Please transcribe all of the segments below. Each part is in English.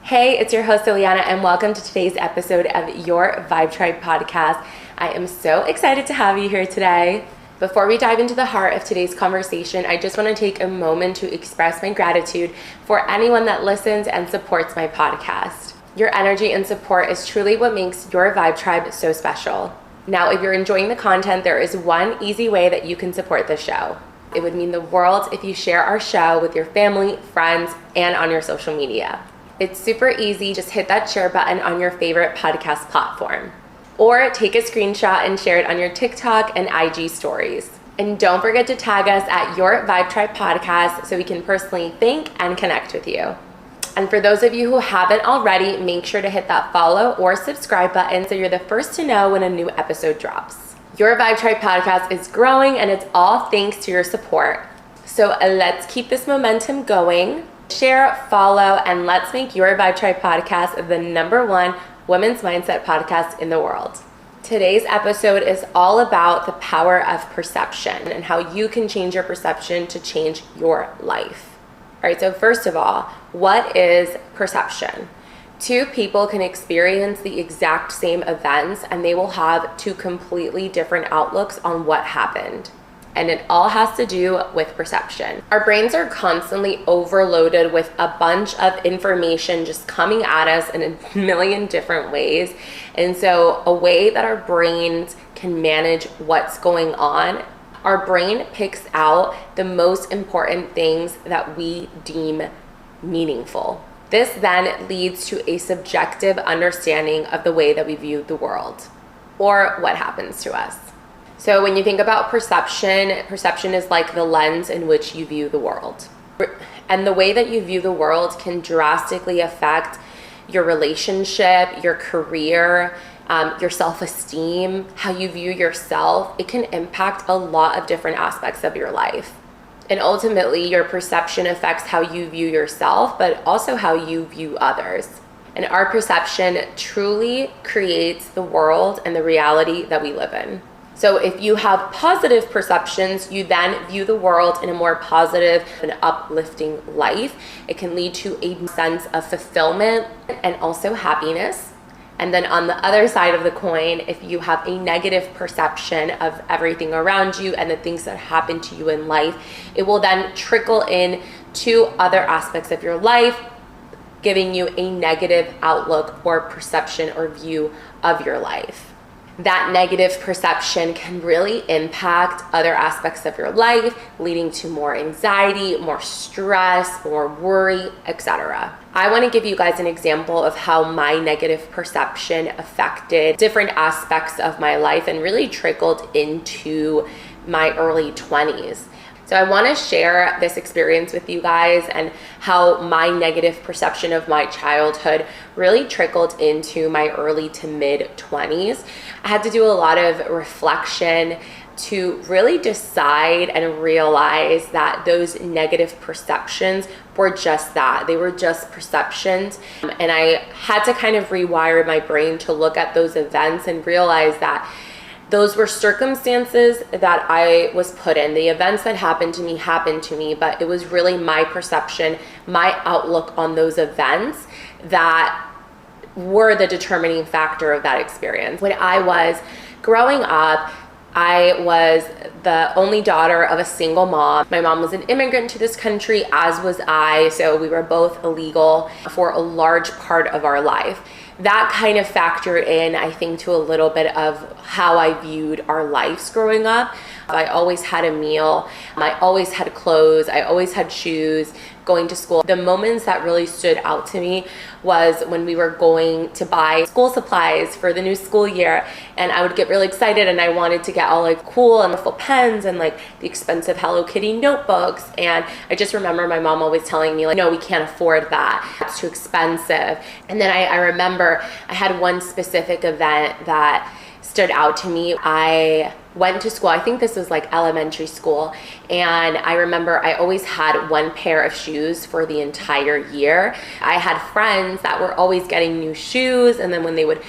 Hey, it's your host, Ileana, and welcome to today's episode of your Vibe Tribe podcast. I am so excited to have you here today. Before we dive into the heart of today's conversation, I just want to take a moment to express my gratitude for anyone that listens and supports my podcast. Your energy and support is truly what makes your Vibe Tribe so special. Now, if you're enjoying the content, there is one easy way that you can support the show. It would mean the world if you share our show with your family, friends, and on your social media. It's super easy. Just hit that share button on your favorite podcast platform. Or take a screenshot and share it on your TikTok and IG stories. And don't forget to tag us at Your Vibe Tribe Podcast so we can personally thank and connect with you. And for those of you who haven't already, make sure to hit that follow or subscribe button so you're the first to know when a new episode drops. Your Vibe Tribe Podcast is growing, and it's all thanks to your support. So let's keep this momentum going. Share, follow, and let's make Your Vibe Tribe Podcast the #1 women's mindset podcast in the world. Today's episode is all about the power of perception and how you can change your perception to change your life. All right, so first of all, what is perception? Two people can experience the exact same events and they will have two completely different outlooks on what happened. And it all has to do with perception. Our brains are constantly overloaded with a bunch of information just coming at us in a million different ways. And so a way that our brains can manage what's going on, our brain picks out the most important things that we deem meaningful. This then leads to a subjective understanding of the way that we view the world or what happens to us. So when you think about perception is like the lens in which you view the world. And the way that you view the world can drastically affect your relationship, your career, your self-esteem, how you view yourself. It can impact a lot of different aspects of your life. And ultimately, your perception affects how you view yourself, but also how you view others. And our perception truly creates the world and the reality that we live in. So if you have positive perceptions, you then view the world in a more positive and uplifting life. It can lead to a sense of fulfillment and also happiness. And then on the other side of the coin, if you have a negative perception of everything around you and the things that happen to you in life, it will then trickle in to other aspects of your life, giving you a negative outlook or perception or view of your life. That negative perception can really impact other aspects of your life, leading to more anxiety, more stress, more worry, etc. I want to give you guys an example of how my negative perception affected different aspects of my life and really trickled into my early 20s. So I want to share this experience with you guys and how my negative perception of my childhood really trickled into my early to mid 20s. I had to do a lot of reflection to really decide and realize that those negative perceptions were just that. They were just perceptions. And I had to kind of rewire my brain to look at those events and realize that those were circumstances that I was put in. The events that happened to me, but it was really my perception, my outlook on those events that were the determining factor of that experience. When I was growing up, I was the only daughter of a single mom. My mom was an immigrant to this country, as was I, so we were both illegal for a large part of our life. That kind of factored in, I think, to a little bit of how I viewed our lives growing up. I always had a meal, I always had clothes, I always had shoes, going to school. The moments that really stood out to me was when we were going to buy school supplies for the new school year, and I would get really excited and I wanted to get all like cool and wonderful pens and like the expensive Hello Kitty notebooks. And I just remember my mom always telling me like, no, we can't afford that. It's too expensive. And then I remember I had one specific event that stood out to me. I went to school, I think this was like elementary school, and I remember I always had one pair of shoes for the entire year. I had friends that were always getting new shoes, and then when they would,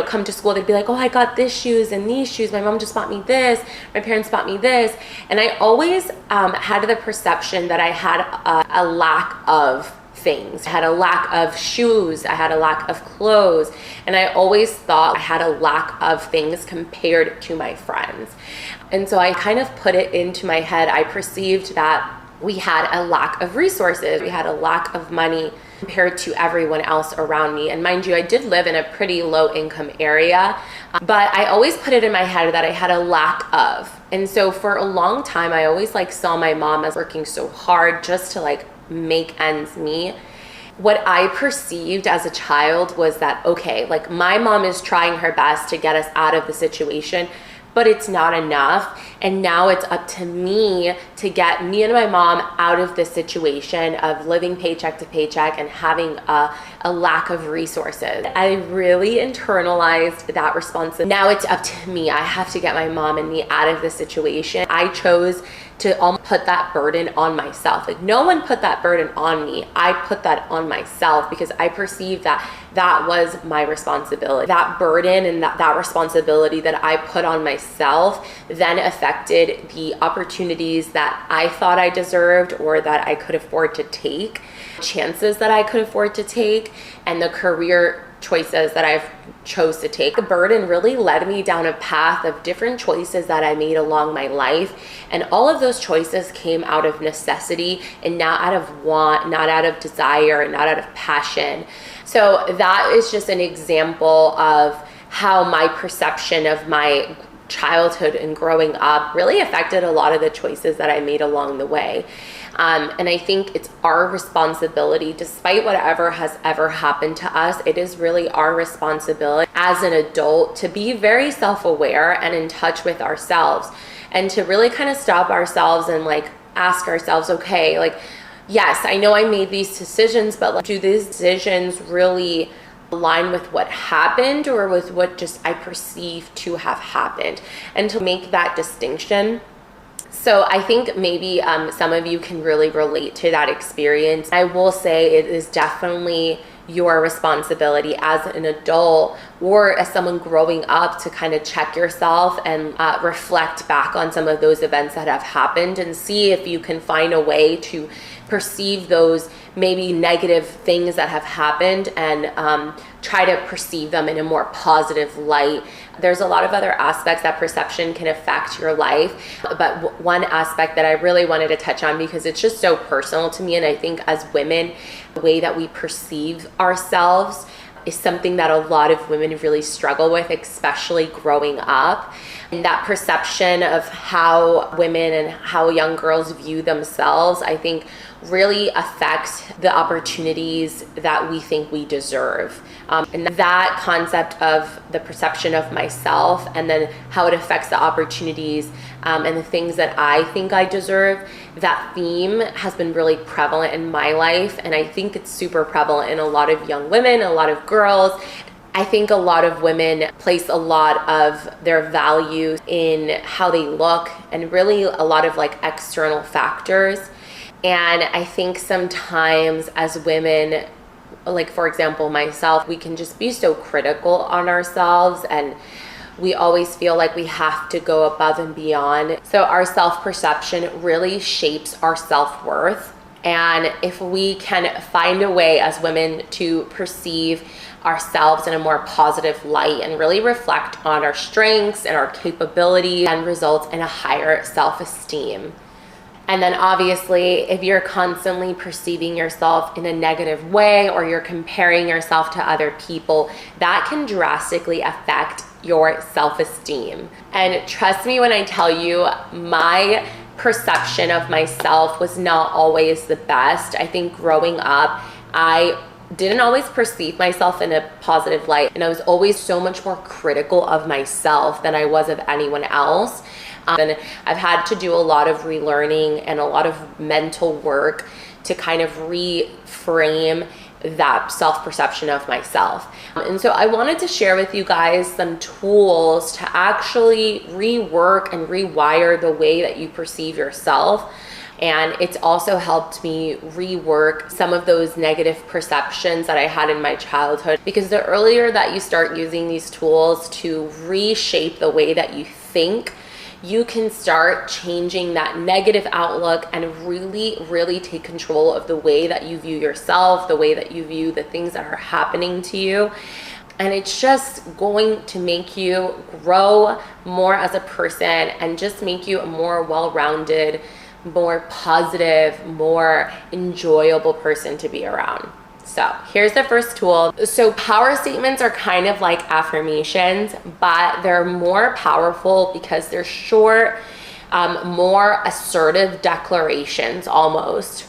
come to school, they'd be like, oh, I got this shoes and these shoes, my mom just bought me this, my parents bought me this. And I always had the perception that I had a lack of things. I had a lack of shoes, I had a lack of clothes, and I always thought I had a lack of things compared to my friends. And so I kind of put it into my head. I perceived that we had a lack of resources, we had a lack of money compared to everyone else around me. And mind you, I did live in a pretty low income area, but I always put it in my head that I had a lack of. And so for a long time, I always saw my mom as working so hard just to make ends meet. What I perceived as a child was that, okay, my mom is trying her best to get us out of the situation, but it's not enough. And now it's up to me to get me and my mom out of this situation of living paycheck to paycheck and having a lack of resources. I really internalized that responsibility. Now it's up to me. I have to get my mom and me out of this situation. I chose to almost put that burden on myself. No one put that burden on me. I put that on myself because I perceived that that was my responsibility. That burden and that responsibility that I put on myself then affected the opportunities that I thought I deserved or that I could afford to take, chances that I could afford to take, and the career choices that I've chose to take. The burden really led me down a path of different choices that I made along my life. And all of those choices came out of necessity and not out of want, not out of desire, not out of passion. So that is just an example of how my perception of my childhood and growing up really affected a lot of the choices that I made along the way. And I think it's our responsibility, despite whatever has ever happened to us, it is really our responsibility as an adult to be very self-aware and in touch with ourselves, and to really kind of stop ourselves and ask ourselves, okay, yes, I know I made these decisions, but do these decisions really align with what happened or with what just I perceive to have happened? And to make that distinction. So I think maybe some of you can really relate to that experience. I will say it is definitely your responsibility as an adult or as someone growing up to kind of check yourself and reflect back on some of those events that have happened and see if you can find a way to perceive those maybe negative things that have happened and try to perceive them in a more positive light. There's a lot of other aspects that perception can affect your life, but one aspect that I really wanted to touch on because it's just so personal to me, and I think as women, the way that we perceive ourselves is something that a lot of women really struggle with, especially growing up. And that perception of how women and how young girls view themselves, I think, really affects the opportunities that we think we deserve. And that concept of the perception of myself and then how it affects the opportunities and the things that I think I deserve, that theme has been really prevalent in my life. And I think it's super prevalent in a lot of young women, a lot of girls. I think a lot of women place a lot of their value in how they look and really a lot of external factors. And I think sometimes as women, for example, myself, we can just be so critical on ourselves and we always feel like we have to go above and beyond. So our self-perception really shapes our self-worth. And if we can find a way as women to perceive ourselves in a more positive light and really reflect on our strengths and our capabilities, and results in a higher self-esteem. And then obviously, if you're constantly perceiving yourself in a negative way or you're comparing yourself to other people, that can drastically affect your self-esteem. And trust me when I tell you, my perception of myself was not always the best. I think growing up, I didn't always perceive myself in a positive light, and I was always so much more critical of myself than I was of anyone else. And I've had to do a lot of relearning and a lot of mental work to kind of reframe that self-perception of myself. And so I wanted to share with you guys some tools to actually rework and rewire the way that you perceive yourself. And it's also helped me rework some of those negative perceptions that I had in my childhood, because the earlier that you start using these tools to reshape the way that you think, you can start changing that negative outlook and really, really take control of the way that you view yourself, the way that you view the things that are happening to you. And it's just going to make you grow more as a person and just make you a more well-rounded, more positive, more enjoyable person to be around. So here's the first tool. So power statements are kind of like affirmations, but they're more powerful because they're short, more assertive declarations almost.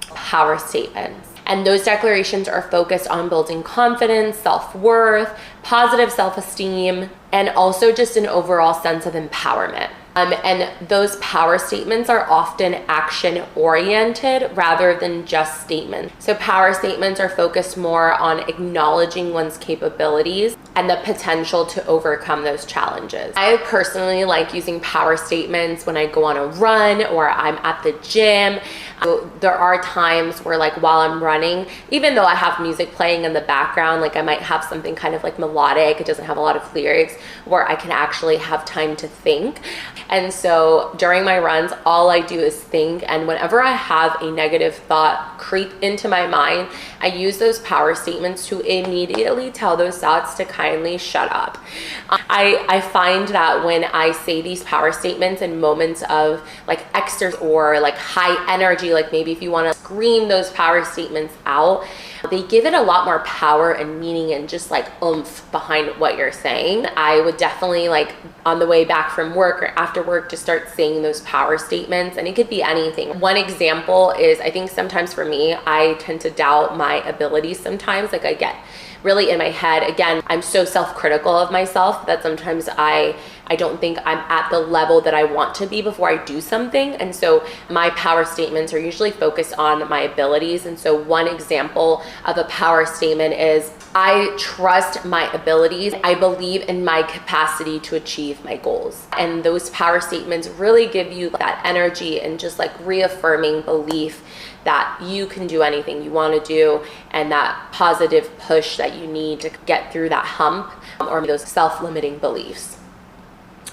Power statements. And those declarations are focused on building confidence, self-worth, positive self-esteem, and also just an overall sense of empowerment. And those power statements are often action-oriented rather than just statements. So power statements are focused more on acknowledging one's capabilities and the potential to overcome those challenges. I personally like using power statements when I go on a run or I'm at the gym. So there are times where, like, while I'm running, even though I have music playing in the background, like I might have something kind of like melodic, it doesn't have a lot of lyrics, where I can actually have time to think. And so during my runs, all I do is think. And whenever I have a negative thought creep into my mind, I use those power statements to immediately tell those thoughts to kindly shut up. I find that when I say these power statements in moments of like extra or like high energy, like maybe if you want to scream those power statements out, they give it a lot more power and meaning and just like oomph behind what you're saying. I would definitely, like, on the way back from work or after work, to start saying those power statements, and it could be anything. One example is, I think sometimes for me, I tend to doubt my abilities sometimes. Like I get really in my head. Again, I'm so self-critical of myself that sometimes I don't think I'm at the level that I want to be before I do something. And so my power statements are usually focused on my abilities. And so one example of a power statement is, I trust my abilities. I believe in my capacity to achieve my goals. And those power statements really give you that energy and just like reaffirming belief that you can do anything you want to do, and that positive push that you need to get through that hump or those self-limiting beliefs.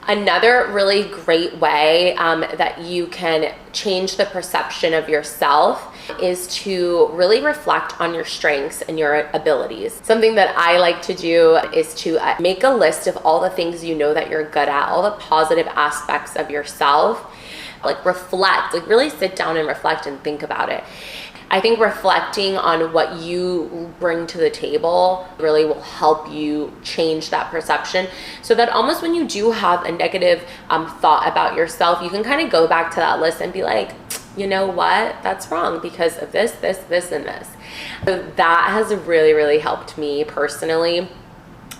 Another really great way that you can change the perception of yourself is to really reflect on your strengths and your abilities. Something that I like to do is to make a list of all the things you know that you're good at, all the positive aspects of yourself. Like reflect, like really sit down and reflect and think about it. I think reflecting on what you bring to the table really will help you change that perception, so that almost when you do have a negative thought about yourself, you can kind of go back to that list and be like, you know what, that's wrong because of this, this, this, and this. So that has really, really helped me personally.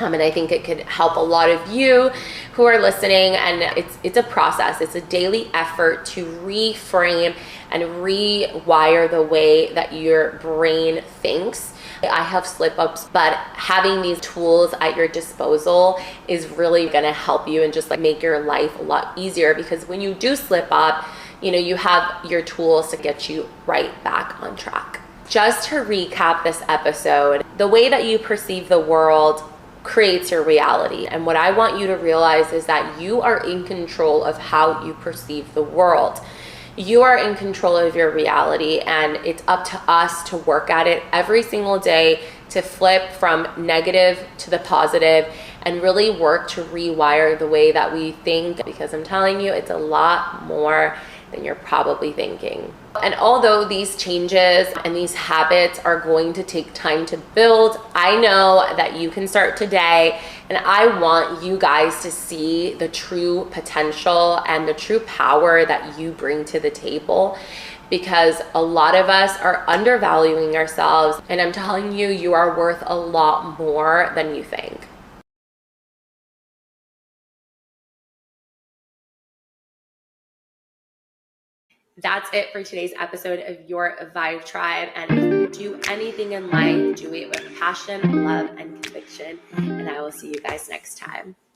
And I think it could help a lot of you who are listening. And it's a process. It's a daily effort to reframe and rewire the way that your brain thinks. I have slip-ups, but having these tools at your disposal is really going to help you and just like make your life a lot easier, because when you do slip up, you know, you have your tools to get you right back on track. Just to recap this episode, the way that you perceive the world creates your reality. And what I want you to realize is that you are in control of how you perceive the world. You are in control of your reality, and it's up to us to work at it every single day to flip from negative to the positive and really work to rewire the way that we think, because I'm telling you, it's a lot more than you're probably thinking. And although these changes and these habits are going to take time to build, I know that you can start today. And I want you guys to see the true potential and the true power that you bring to the table, because a lot of us are undervaluing ourselves. And I'm telling you, you are worth a lot more than you think. That's it for today's episode of Your Vibe Tribe. And if you do anything in life, do it with passion, love, and conviction. And I will see you guys next time.